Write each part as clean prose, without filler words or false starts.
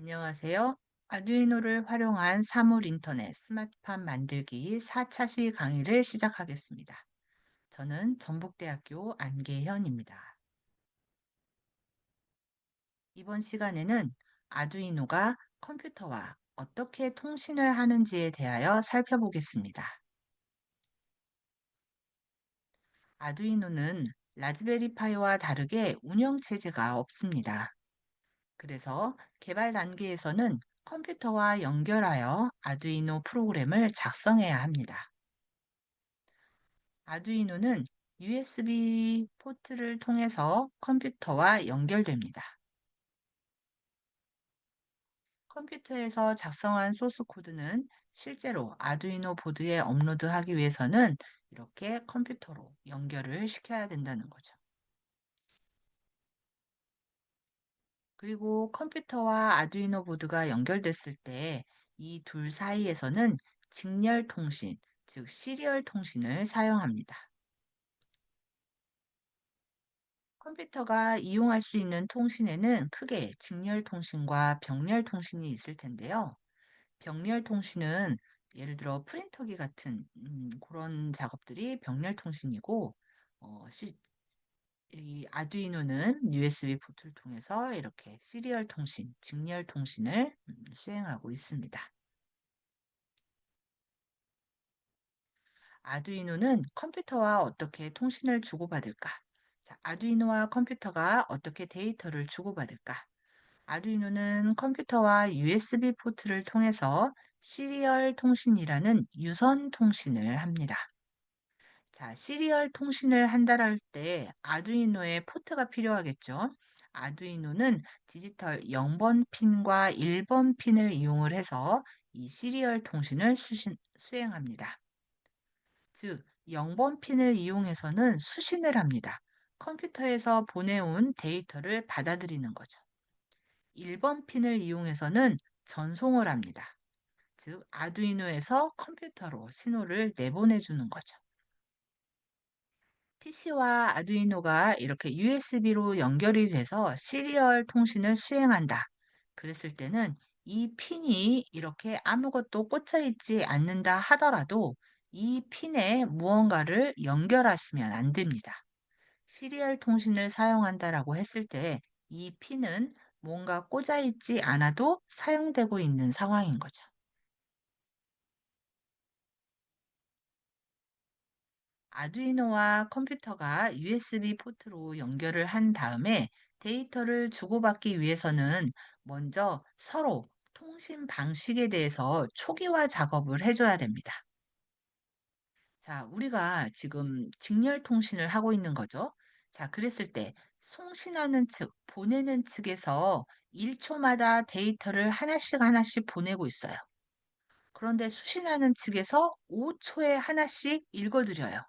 안녕하세요. 아두이노를 활용한 사물 인터넷 스마트팜 만들기 4차 시 강의를 시작하겠습니다. 저는 전북대학교 안계현입니다. 이번 시간에는 아두이노가 컴퓨터와 어떻게 통신을 하는지에 대하여 살펴보겠습니다. 아두이노는 라즈베리 파이와 다르게 운영체제가 없습니다. 그래서 개발 단계에서는 컴퓨터와 연결하여 아두이노 프로그램을 작성해야 합니다. 아두이노는 USB 포트를 통해서 컴퓨터와 연결됩니다. 컴퓨터에서 작성한 소스 코드는 실제로 아두이노 보드에 업로드하기 위해서는 이렇게 컴퓨터로 연결을 시켜야 된다는 거죠. 그리고 컴퓨터와 아두이노 보드가 연결됐을 때 이 둘 사이에서는 직렬 통신, 즉 시리얼 통신을 사용합니다. 컴퓨터가 이용할 수 있는 통신에는 크게 직렬 통신과 병렬 통신이 있을 텐데요. 병렬 통신은 예를 들어 프린터기 같은 그런 작업들이 병렬 통신이고, 어, 시- 이 아두이노는 USB 포트를 통해서 이렇게 시리얼 통신, 직렬 통신을 수행하고 있습니다. 아두이노는 컴퓨터와 어떻게 통신을 주고받을까? 자, 아두이노와 컴퓨터가 어떻게 데이터를 주고받을까? 아두이노는 컴퓨터와 USB 포트를 통해서 시리얼 통신이라는 유선 통신을 합니다. 자, 시리얼 통신을 한다할 때 아두이노에 포트가 필요하겠죠. 아두이노는 디지털 0번 핀과 1번 핀을 이용을 해서 이 시리얼 통신을 수행합니다. 즉, 0번 핀을 이용해서는 수신을 합니다. 컴퓨터에서 보내온 데이터를 받아들이는 거죠. 1번 핀을 이용해서는 전송을 합니다. 즉, 아두이노에서 컴퓨터로 신호를 내보내주는 거죠. PC와 아두이노가 이렇게 USB로 연결이 돼서 시리얼 통신을 수행한다. 그랬을 때는 이 핀이 이렇게 아무것도 꽂혀 있지 않는다 하더라도 이 핀에 무언가를 연결하시면 안 됩니다. 시리얼 통신을 사용한다라고 했을 때 이 핀은 뭔가 꽂아 있지 않아도 사용되고 있는 상황인 거죠. 아두이노와 컴퓨터가 USB 포트로 연결을 한 다음에 데이터를 주고받기 위해서는 먼저 서로 통신 방식에 대해서 초기화 작업을 해줘야 됩니다. 자, 우리가 지금 직렬 통신을 하고 있는 거죠. 자, 그랬을 때 송신하는 측, 보내는 측에서 1초마다 데이터를 하나씩 하나씩 보내고 있어요. 그런데 수신하는 측에서 5초에 하나씩 읽어드려요.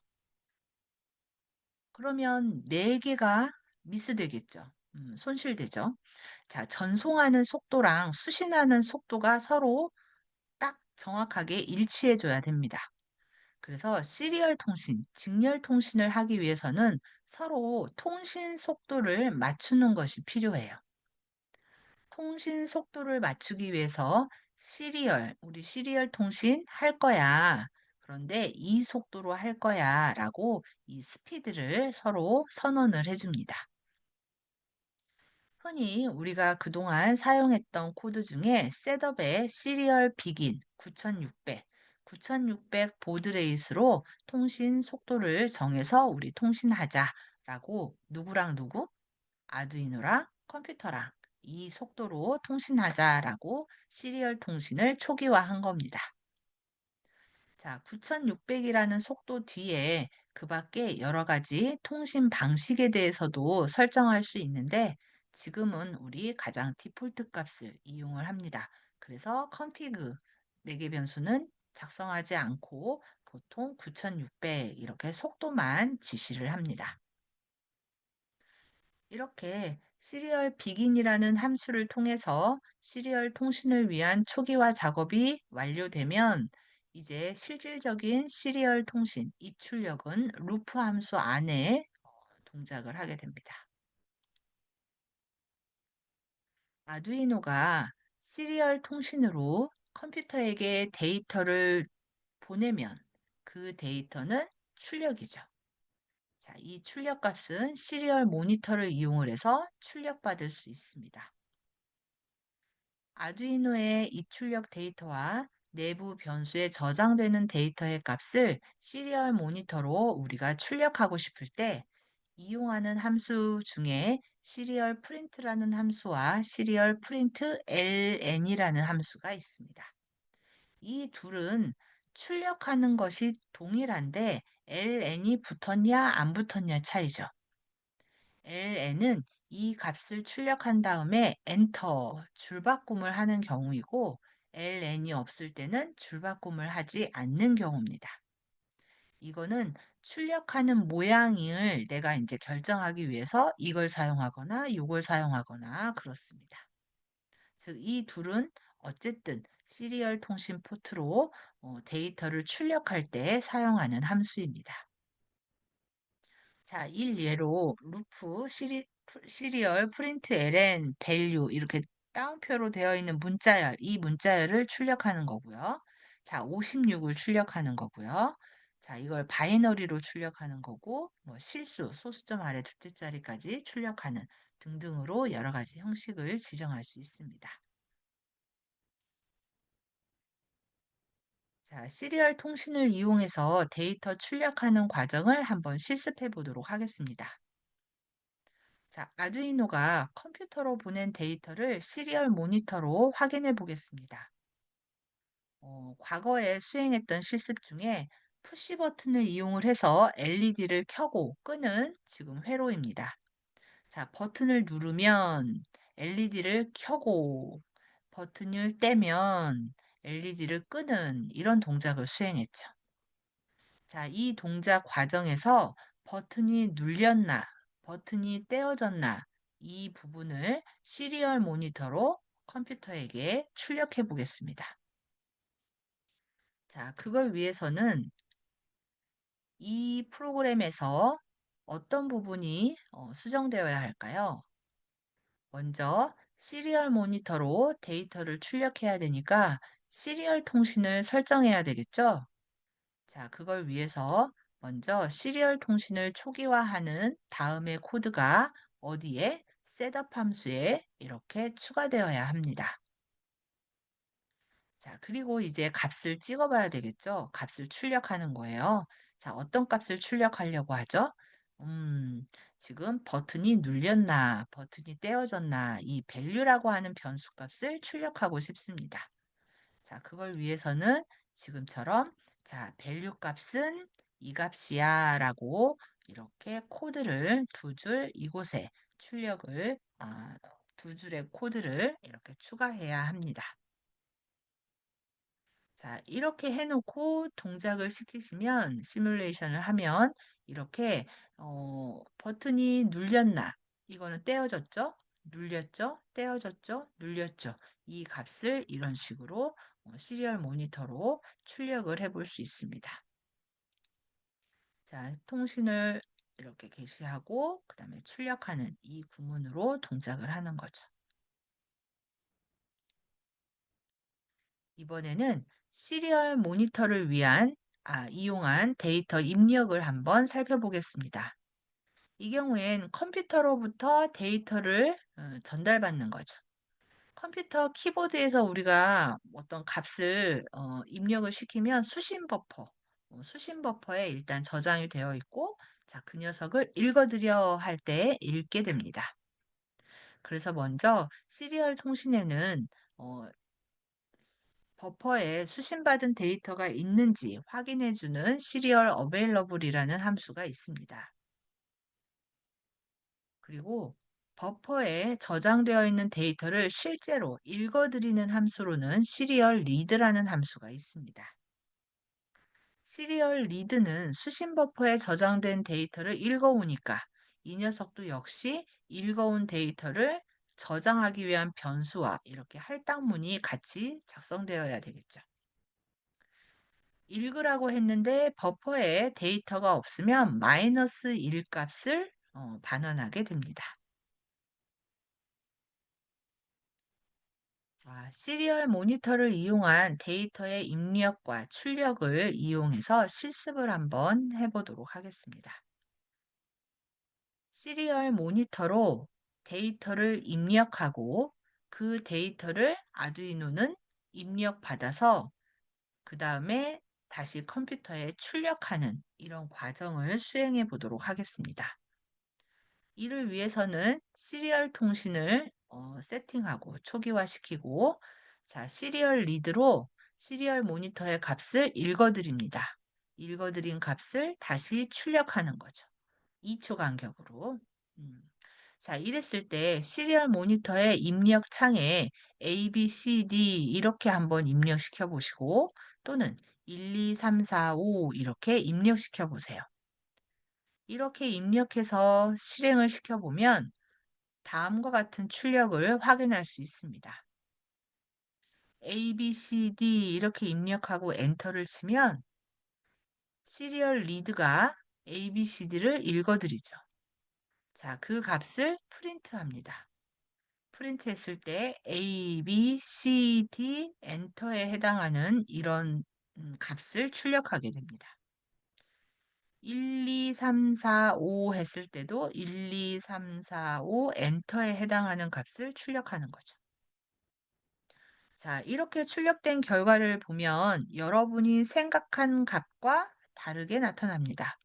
그러면 4개가 미스되겠죠. 손실되죠. 자, 전송하는 속도랑 수신하는 속도가 서로 딱 정확하게 일치해 줘야 됩니다. 그래서 시리얼 통신, 직렬 통신을 하기 위해서는 서로 통신 속도를 맞추는 것이 필요해요. 통신 속도를 맞추기 위해서 우리 시리얼 통신 할 거야. 그런데 이 속도로 할 거야. 라고 이 스피드를 서로 선언을 해줍니다. 흔히 우리가 그동안 사용했던 코드 중에 셋업의 시리얼 비긴 9600 보드레이스로 통신 속도를 정해서 우리 통신하자라고 누구랑 누구? 아두이노랑 컴퓨터랑 이 속도로 통신하자라고 시리얼 통신을 초기화한 겁니다. 자, 9600이라는 속도 뒤에 그 밖에 여러 가지 통신 방식에 대해서도 설정할 수 있는데 지금은 우리 가장 디폴트 값을 이용을 합니다. 그래서 config 4개 변수는 작성하지 않고 보통 9600 이렇게 속도만 지시를 합니다. 이렇게 시리얼 비긴이라는 함수를 통해서 시리얼 통신을 위한 초기화 작업이 완료되면 이제 실질적인 시리얼 통신 입출력은 루프 함수 안에 동작을 하게 됩니다. 아두이노가 시리얼 통신으로 컴퓨터에게 데이터를 보내면 그 데이터는 출력이죠. 자, 이 출력 값은 시리얼 모니터를 이용을 해서 출력받을 수 있습니다. 아두이노의 입출력 데이터와 내부 변수에 저장되는 데이터의 값을 시리얼 모니터로 우리가 출력하고 싶을 때 이용하는 함수 중에 시리얼 프린트라는 함수와 시리얼 프린트 ln이라는 함수가 있습니다. 이 둘은 출력하는 것이 동일한데 ln이 붙었냐 안 붙었냐 차이죠. ln은 이 값을 출력한 다음에 엔터 줄바꿈을 하는 경우이고 ln이 없을 때는 줄바꿈을 하지 않는 경우입니다. 이거는 출력하는 모양을 내가 이제 결정하기 위해서 이걸 사용하거나 이걸 사용하거나 그렇습니다. 즉, 이 둘은 어쨌든 시리얼 통신 포트로 데이터를 출력할 때 사용하는 함수입니다. 자, 일예로 루프 시리얼 프린트 ln 밸류 이렇게 따옴표로 되어 있는 문자열, 이 문자열을 출력하는 거고요. 자, 56을 출력하는 거고요. 자, 이걸 바이너리로 출력하는 거고, 뭐 실수, 소수점 아래 둘째 자리까지 출력하는 등등으로 여러 가지 형식을 지정할 수 있습니다. 자, 시리얼 통신을 이용해서 데이터 출력하는 과정을 한번 실습해 보도록 하겠습니다. 자, 아두이노가 컴퓨터로 보낸 데이터를 시리얼 모니터로 확인해 보겠습니다. 과거에 수행했던 실습 중에 푸시 버튼을 이용을 해서 LED를 켜고 끄는 지금 회로입니다. 자, 버튼을 누르면 LED를 켜고 버튼을 떼면 LED를 끄는 이런 동작을 수행했죠. 자, 이 동작 과정에서 버튼이 눌렸나, 버튼이 떼어졌나, 이 부분을 시리얼 모니터로 컴퓨터에게 출력해 보겠습니다. 자, 그걸 위해서는 이 프로그램에서 어떤 부분이 수정되어야 할까요? 먼저 시리얼 모니터로 데이터를 출력해야 되니까 시리얼 통신을 설정해야 되겠죠? 자, 그걸 위해서 먼저 시리얼 통신을 초기화하는 다음의 코드가 어디에? 셋업 함수에 이렇게 추가되어야 합니다. 자, 그리고 이제 값을 찍어봐야 되겠죠? 값을 출력하는 거예요. 자, 어떤 값을 출력하려고 하죠? 음, 지금 버튼이 눌렸나, 버튼이 떼어졌나, 이 value라고 하는 변수 값을 출력하고 싶습니다. 자, 그걸 위해서는 지금처럼 자, value 값은 이 값이야 라고 이렇게 코드를 두 줄 이곳에 출력을 두 줄의 코드를 이렇게 추가해야 합니다. 자, 이렇게 해놓고 동작을 시키시면 시뮬레이션을 하면 이렇게 버튼이 눌렸나 이거는 떼어졌죠? 눌렸죠? 떼어졌죠? 눌렸죠? 이 값을 이런 식으로 시리얼 모니터로 출력을 해볼 수 있습니다. 자, 통신을 이렇게 게시하고 그 다음에 출력하는 이 구문으로 동작을 하는 거죠. 이번에는 시리얼 모니터를 이용한 데이터 입력을 한번 살펴보겠습니다. 이 경우엔 컴퓨터로부터 데이터를 전달받는 거죠. 컴퓨터 키보드에서 우리가 어떤 값을 입력을 시키면 수신 버퍼에 일단 저장이 되어 있고, 자, 그 녀석을 읽어드려 할 때 읽게 됩니다. 그래서 먼저 시리얼 통신에는 어, 버퍼에 수신받은 데이터가 있는지 확인해주는 serial available이라는 함수가 있습니다. 그리고 버퍼에 저장되어 있는 데이터를 실제로 읽어드리는 함수로는 serial read라는 함수가 있습니다. serial read는 수신 버퍼에 저장된 데이터를 읽어오니까 이 녀석도 역시 읽어온 데이터를 저장하기 위한 변수와 이렇게 할당문이 같이 작성되어야 되겠죠. 읽으라고 했는데 버퍼에 데이터가 없으면 마이너스 1 값을 반환하게 됩니다. 자, 시리얼 모니터를 이용한 데이터의 입력과 출력을 이용해서 실습을 한번 해보도록 하겠습니다. 시리얼 모니터로 데이터를 입력하고 그 데이터를 아두이노는 입력받아서 그 다음에 다시 컴퓨터에 출력하는 이런 과정을 수행해 보도록 하겠습니다. 이를 위해서는 시리얼 통신을 세팅하고 초기화시키고 자, 시리얼 리드로 시리얼 모니터의 값을 읽어드립니다. 읽어드린 값을 다시 출력하는 거죠. 2초 간격으로. 음. 자, 이랬을 때 시리얼 모니터의 입력 창에 A, B, C, D 이렇게 한번 입력시켜 보시고 또는 1, 2, 3, 4, 5 이렇게 입력시켜 보세요. 이렇게 입력해서 실행을 시켜보면 다음과 같은 출력을 확인할 수 있습니다. A, B, C, D 이렇게 입력하고 엔터를 치면 시리얼 리드가 A, B, C, D를 읽어드리죠. 자, 그 값을 프린트합니다. 프린트했을 때 A, B, C, D 엔터에 해당하는 이런 값을 출력하게 됩니다. 1, 2, 3, 4, 5 했을 때도 1, 2, 3, 4, 5 엔터에 해당하는 값을 출력하는 거죠. 자, 이렇게 출력된 결과를 보면 여러분이 생각한 값과 다르게 나타납니다.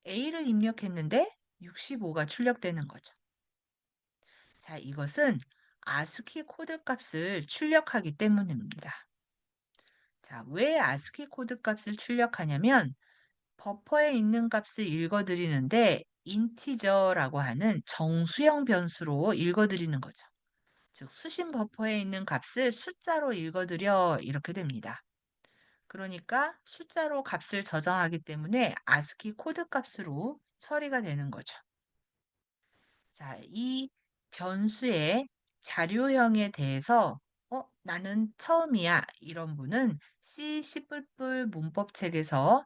A를 입력했는데 65가 출력되는 거죠. 자, 이것은 아스키 코드 값을 출력하기 때문입니다. 자, 왜 아스키 코드 값을 출력하냐면 버퍼에 있는 값을 읽어드리는데 인티저라고 하는 정수형 변수로 읽어드리는 거죠. 즉 수신 버퍼에 있는 값을 숫자로 읽어드려 이렇게 됩니다. 그러니까 숫자로 값을 저장하기 때문에 아스키 코드 값으로 처리가 되는 거죠. 자, 이 변수의 자료형에 대해서 나는 처음이야. 이런 분은 C, C++ 문법책에서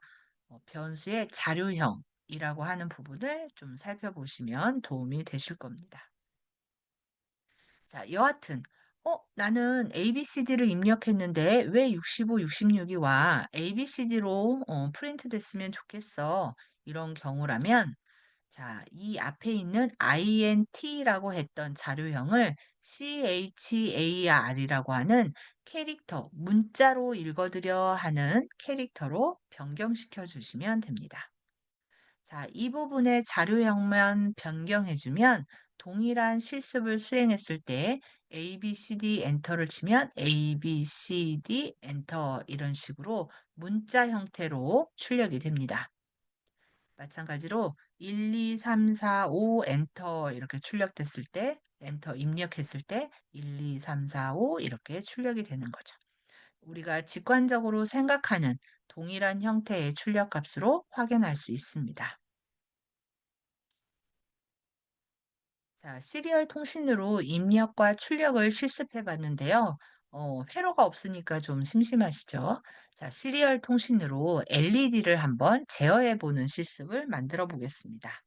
변수의 자료형이라고 하는 부분을 좀 살펴보시면 도움이 되실 겁니다. 자, 여하튼 나는 ABCD를 입력했는데 왜 65, 66이 와? ABCD로 프린트 됐으면 좋겠어. 이런 경우라면 자, 이 앞에 있는 INT라고 했던 자료형을 CHAR이라고 하는 캐릭터, 문자로 읽어드려 하는 캐릭터로 변경시켜 주시면 됩니다. 자, 이 부분의 자료형만 변경해주면 동일한 실습을 수행했을 때 A, B, C, D 엔터를 치면 A, B, C, D 엔터 이런 식으로 문자 형태로 출력이 됩니다. 마찬가지로 1, 2, 3, 4, 5 엔터 이렇게 출력됐을 때 엔터 입력했을 때 1, 2, 3, 4, 5 이렇게 출력이 되는 거죠. 우리가 직관적으로 생각하는 동일한 형태의 출력 값으로 확인할 수 있습니다. 자, 시리얼 통신으로 입력과 출력을 실습해 봤는데요. 회로가 없으니까 좀 심심하시죠? 자, 시리얼 통신으로 LED를 한번 제어해 보는 실습을 만들어 보겠습니다.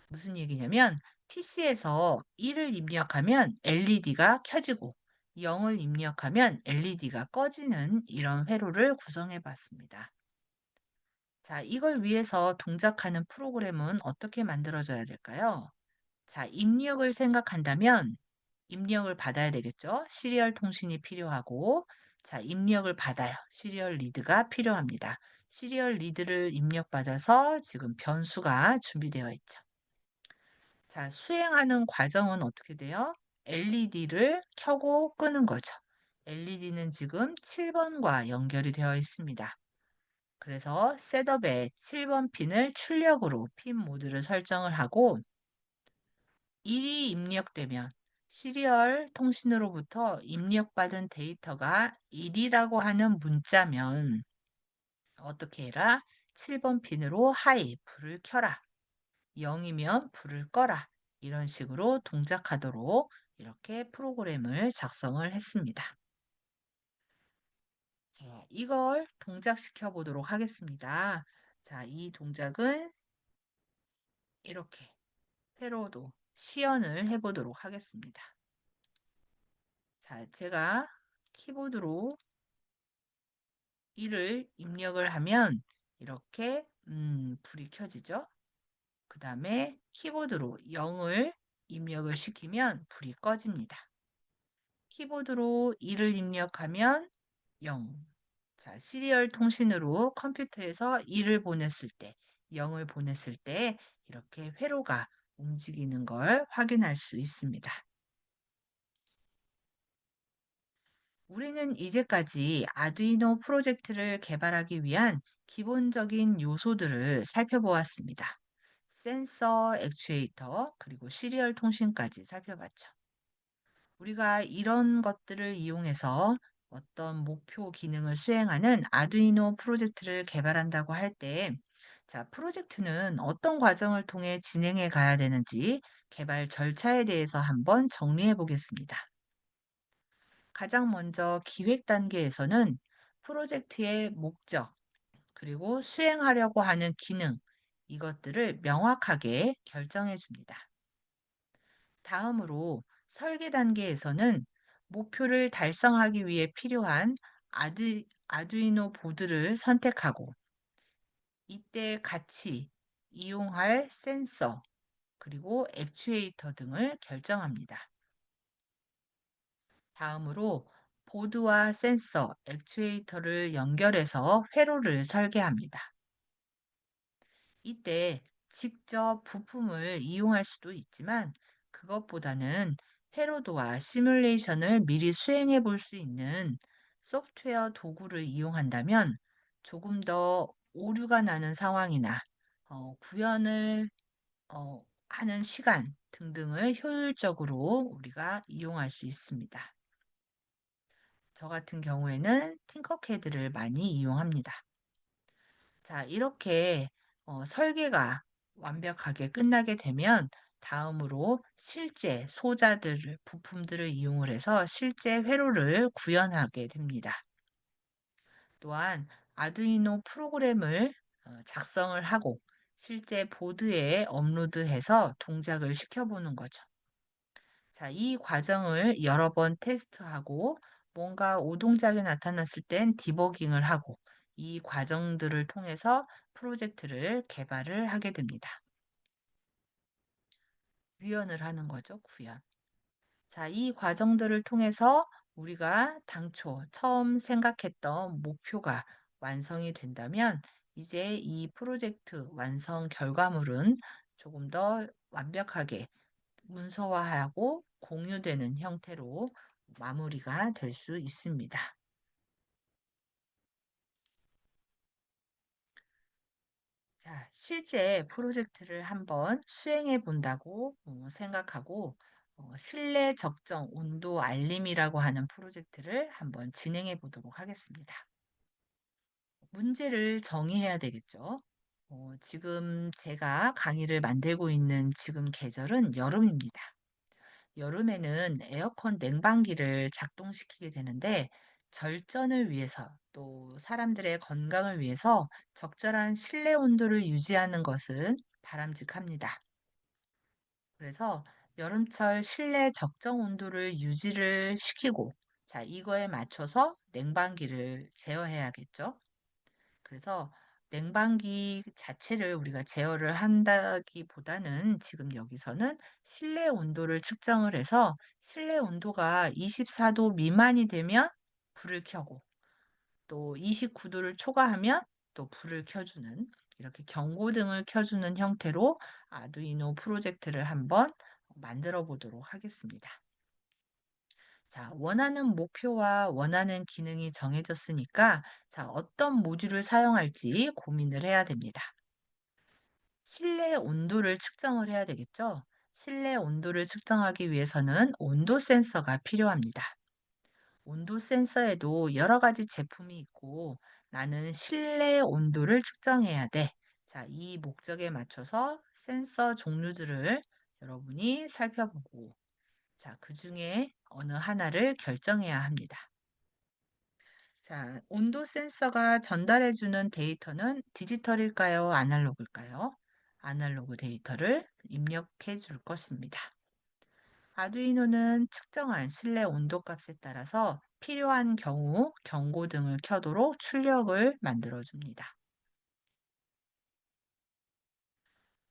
무슨 얘기냐면 PC에서 1을 입력하면 LED가 켜지고 0을 입력하면 LED가 꺼지는 이런 회로를 구성해 봤습니다. 자, 이걸 위해서 동작하는 프로그램은 어떻게 만들어져야 될까요? 자, 입력을 생각한다면 입력을 받아야 되겠죠? 시리얼 통신이 필요하고, 자, 입력을 받아요. 시리얼 리드가 필요합니다. 시리얼 리드를 입력받아서 지금 변수가 준비되어 있죠. 자, 수행하는 과정은 어떻게 돼요? LED를 켜고 끄는 거죠. LED는 지금 7번과 연결이 되어 있습니다. 그래서 셋업에 7번 핀을 출력으로 핀 모드를 설정을 하고 1이 입력되면 시리얼 통신으로부터 입력받은 데이터가 1이라고 하는 문자면 어떻게 해라? 7번 핀으로 하이, 불을 켜라. 0이면 불을 꺼라. 이런 식으로 동작하도록 이렇게 프로그램을 작성을 했습니다. 자, 이걸 동작시켜 보도록 하겠습니다. 자, 이 동작은 이렇게 회로도 시연을 해보도록 하겠습니다. 자, 제가 키보드로 1을 입력을 하면 이렇게 불이 켜지죠. 그 다음에 키보드로 0을 입력을 시키면 불이 꺼집니다. 키보드로 2를 입력하면 0. 자, 시리얼 통신으로 컴퓨터에서 2를 보냈을 때, 0을 보냈을 때 이렇게 회로가 움직이는 걸 확인할 수 있습니다. 우리는 이제까지 아두이노 프로젝트를 개발하기 위한 기본적인 요소들을 살펴보았습니다. 센서, 액추에이터, 그리고 시리얼 통신까지 살펴봤죠. 우리가 이런 것들을 이용해서 어떤 목표 기능을 수행하는 아두이노 프로젝트를 개발한다고 할 때, 자, 프로젝트는 어떤 과정을 통해 진행해 가야 되는지 개발 절차에 대해서 한번 정리해 보겠습니다. 가장 먼저 기획 단계에서는 프로젝트의 목적, 그리고 수행하려고 하는 기능, 이것들을 명확하게 결정해 줍니다. 다음으로 설계 단계에서는 목표를 달성하기 위해 필요한 아두이노 보드를 선택하고 이때 같이 이용할 센서, 그리고 액추에이터 등을 결정합니다. 다음으로 보드와 센서, 액추에이터를 연결해서 회로를 설계합니다. 이때 직접 부품을 이용할 수도 있지만 그것보다는 회로도와 시뮬레이션을 미리 수행해 볼 수 있는 소프트웨어 도구를 이용한다면 조금 더 오류가 나는 상황이나 구현을 하는 시간 등등을 효율적으로 우리가 이용할 수 있습니다. 저 같은 경우에는 팅커캐드를 많이 이용합니다. 자, 이렇게 설계가 완벽하게 끝나게 되면 다음으로 실제 소자들을, 부품들을 이용을 해서 실제 회로를 구현하게 됩니다. 또한 아두이노 프로그램을 작성을 하고 실제 보드에 업로드해서 동작을 시켜보는 거죠. 자, 이 과정을 여러 번 테스트하고 뭔가 오동작이 나타났을 땐 디버깅을 하고 이 과정들을 통해서 프로젝트를 개발을 하게 됩니다. 구현을 하는 거죠, 구현. 자, 이 과정들을 통해서 우리가 당초 처음 생각했던 목표가 완성이 된다면 이제 이 프로젝트 완성 결과물은 조금 더 완벽하게 문서화하고 공유되는 형태로 마무리가 될 수 있습니다. 자, 실제 프로젝트를 한번 수행해 본다고 생각하고 실내 적정 온도 알림이라고 하는 프로젝트를 한번 진행해 보도록 하겠습니다. 문제를 정의해야 되겠죠. 지금 제가 강의를 만들고 있는 지금 계절은 여름입니다. 여름에는 에어컨 냉방기를 작동시키게 되는데 절전을 위해서 또 사람들의 건강을 위해서 적절한 실내 온도를 유지하는 것은 바람직합니다. 그래서 여름철 실내 적정 온도를 유지를 시키고 자, 이거에 맞춰서 냉방기를 제어해야겠죠. 그래서 냉방기 자체를 우리가 제어를 한다기보다는 지금 여기서는 실내 온도를 측정을 해서 실내 온도가 24도 미만이 되면 불을 켜고 또 29도를 초과하면 또 불을 켜주는 이렇게 경고등을 켜주는 형태로 아두이노 프로젝트를 한번 만들어 보도록 하겠습니다. 자, 원하는 목표와 원하는 기능이 정해졌으니까 자, 어떤 모듈을 사용할지 고민을 해야 됩니다. 실내 온도를 측정을 해야 되겠죠? 실내 온도를 측정하기 위해서는 온도 센서가 필요합니다. 온도 센서에도 여러 가지 제품이 있고 나는 실내 온도를 측정해야 돼. 자, 이 목적에 맞춰서 센서 종류들을 여러분이 살펴보고 자, 그 중에 어느 하나를 결정해야 합니다. 자, 온도 센서가 전달해주는 데이터는 디지털일까요? 아날로그일까요? 아날로그 데이터를 입력해 줄 것입니다. 아두이노는 측정한 실내 온도값에 따라서 필요한 경우 경고등을 켜도록 출력을 만들어줍니다.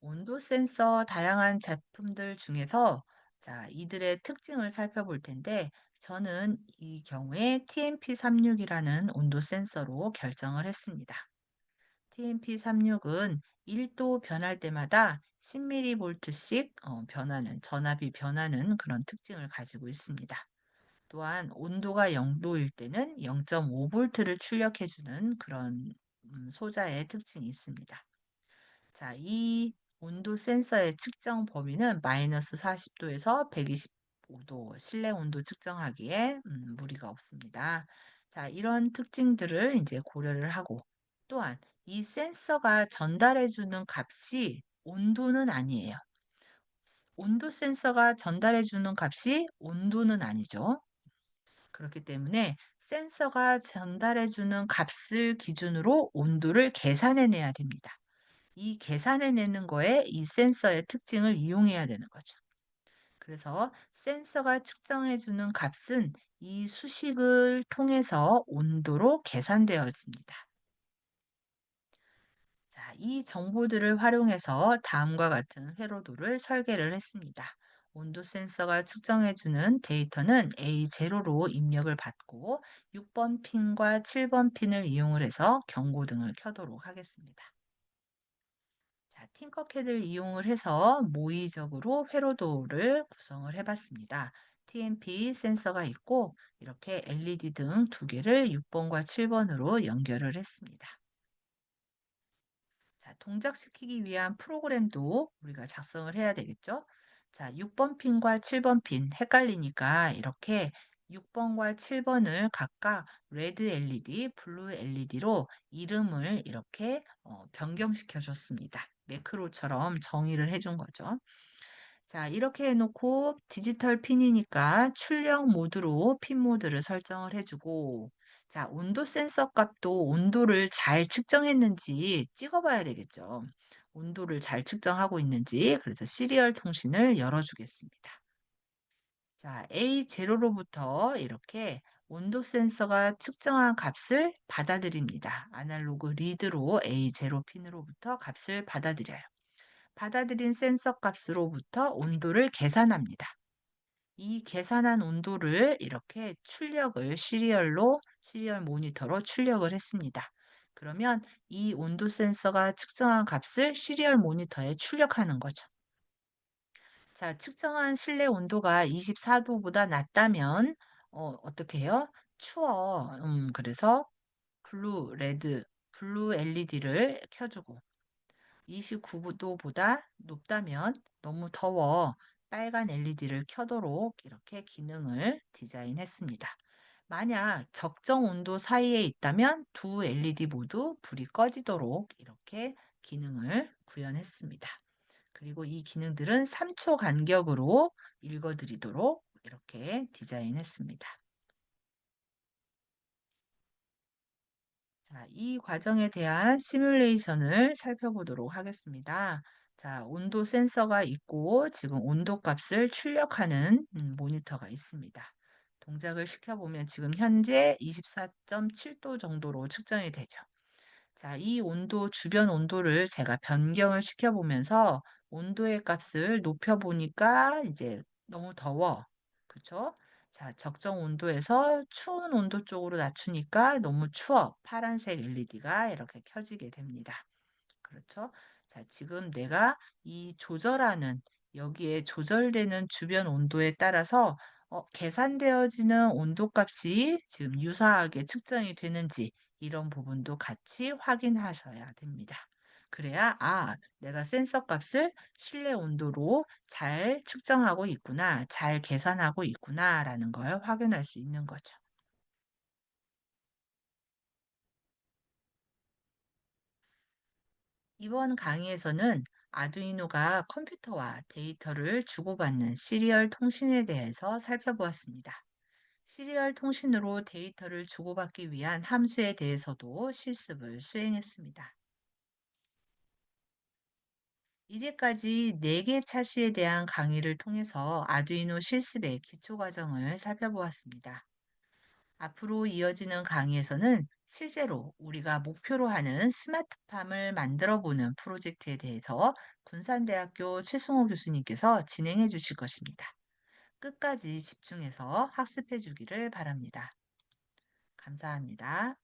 온도 센서 다양한 제품들 중에서 자, 이들의 특징을 살펴볼 텐데 저는 이 경우에 TMP36이라는 온도 센서로 결정을 했습니다. TMP36은 1도 변할 때마다 10mV씩 변하는 전압이 변하는 그런 특징을 가지고 있습니다. 또한 온도가 0도일 때는 0.5V를 출력해주는 그런 소자의 특징이 있습니다. 자, 이 온도 센서의 측정 범위는 마이너스 40도에서 125도 실내 온도 측정하기에 무리가 없습니다. 자, 이런 특징들을 이제 고려를 하고 또한 이 센서가 전달해주는 값이 온도는 아니에요. 온도 센서가 전달해주는 값이 온도는 아니죠. 그렇기 때문에 센서가 전달해주는 값을 기준으로 온도를 계산해내야 됩니다. 이 계산해내는 거에 이 센서의 특징을 이용해야 되는 거죠. 그래서 센서가 측정해주는 값은 이 수식을 통해서 온도로 계산되어집니다. 자, 이 정보들을 활용해서 다음과 같은 회로도를 설계를 했습니다. 온도 센서가 측정해주는 데이터는 A0로 입력을 받고 6번 핀과 7번 핀을 이용을 해서 경고등을 켜도록 하겠습니다. 자, 팅커캐드를 이용을 해서 모의적으로 회로도를 구성을 해봤습니다. TMP 센서가 있고 이렇게 LED 등 두 개를 6번과 7번으로 연결을 했습니다. 자, 동작시키기 위한 프로그램도 우리가 작성을 해야 되겠죠? 자, 6번 핀과 7번 핀 헷갈리니까 이렇게 6번과 7번을 각각 레드 LED, 블루 LED로 이름을 이렇게 변경시켜 줬습니다. 매크로처럼 정의를 해준 거죠. 자, 이렇게 해놓고 디지털 핀이니까 출력 모드로 핀 모드를 설정을 해주고, 자, 온도 센서 값도 온도를 잘 측정했는지 찍어봐야 되겠죠. 온도를 잘 측정하고 있는지, 그래서 시리얼 통신을 열어주겠습니다. 자, A0로부터 이렇게 온도 센서가 측정한 값을 받아들입니다. 아날로그 리드로 A0 핀으로부터 값을 받아들여요. 받아들인 센서 값으로부터 온도를 계산합니다. 이 계산한 온도를 이렇게 출력을 시리얼 모니터로 출력을 했습니다. 그러면 이 온도 센서가 측정한 값을 시리얼 모니터에 출력하는 거죠. 자, 측정한 실내 온도가 24도보다 낮다면 어떻게 해요? 추워. 그래서 블루 LED를 켜주고 29도보다 높다면 너무 더워 빨간 LED를 켜도록 이렇게 기능을 디자인했습니다. 만약 적정 온도 사이에 있다면 두 LED 모두 불이 꺼지도록 이렇게 기능을 구현했습니다. 그리고 이 기능들은 3초 간격으로 읽어드리도록 이렇게 디자인했습니다. 자, 이 과정에 대한 시뮬레이션을 살펴보도록 하겠습니다. 자, 온도 센서가 있고 지금 온도 값을 출력하는 모니터가 있습니다. 동작을 시켜보면 지금 현재 24.7도 정도로 측정이 되죠. 자, 이 온도, 주변 온도를 제가 변경을 시켜보면서 온도의 값을 높여보니까 이제 너무 더워. 그쵸? 자, 적정 온도에서 추운 온도 쪽으로 낮추니까 너무 추워. 파란색 LED가 이렇게 켜지게 됩니다. 그렇죠? 자, 지금 내가 이 조절하는 여기에 조절되는 주변 온도에 따라서 계산되어지는 온도 값이 지금 유사하게 측정이 되는지 이런 부분도 같이 확인하셔야 됩니다. 그래야 내가 센서 값을 실내 온도로 잘 측정하고 있구나, 잘 계산하고 있구나라는 걸 확인할 수 있는 거죠. 이번 강의에서는 아두이노가 컴퓨터와 데이터를 주고받는 시리얼 통신에 대해서 살펴보았습니다. 시리얼 통신으로 데이터를 주고받기 위한 함수에 대해서도 실습을 수행했습니다. 이제까지 4개 차시에 대한 강의를 통해서 아두이노 실습의 기초 과정을 살펴보았습니다. 앞으로 이어지는 강의에서는 실제로 우리가 목표로 하는 스마트팜을 만들어 보는 프로젝트에 대해서 군산대학교 최승호 교수님께서 진행해 주실 것입니다. 끝까지 집중해서 학습해 주기를 바랍니다. 감사합니다.